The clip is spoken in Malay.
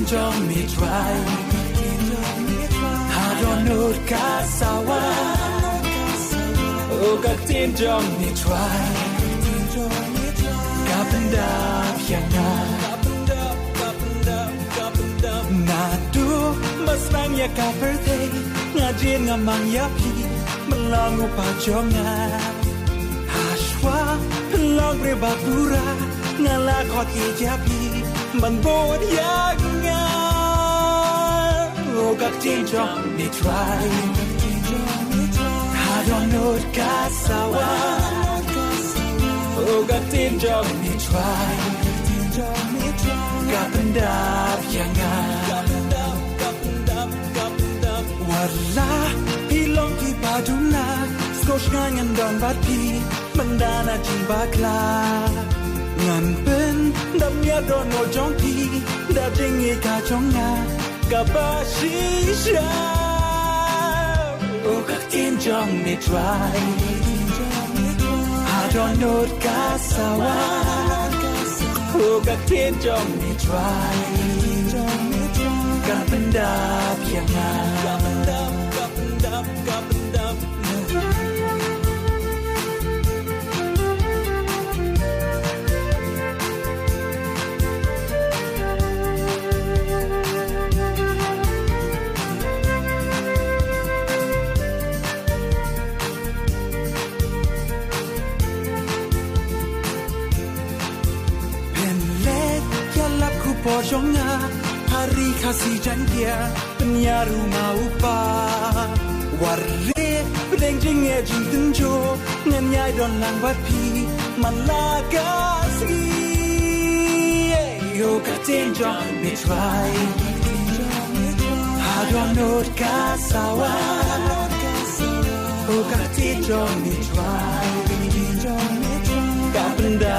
jong mi try Hadonut kasawa O katin jong mi try Kapenda piana Nadu maslang ya kaperte Ngajin ngamang yapi Melangu pajonga Hashwa Pelang rebapura Ngalakot ijapi Manbod yagnya Ogak tinjong ni try Hadonut kasawa Ogak tinjong ni try Kapendap yanga Wala pilong ki paduna Skosh ngangan don batpi Mendana jimbakla Ngan pen dam ya don no jongpi Da jingi ka jonga Kabashisha Ogak tinjong ni try Hadonut kasawa Ogak tinjong ni try Kapendap yanga Kapendap Pojonga hari kasih jantia penyaru mau pa warre pedeng jingnya jingtenjo nganyai don lang batpi malagasi yo katenjong me try hadonut kasawa o katenjong me try kapenda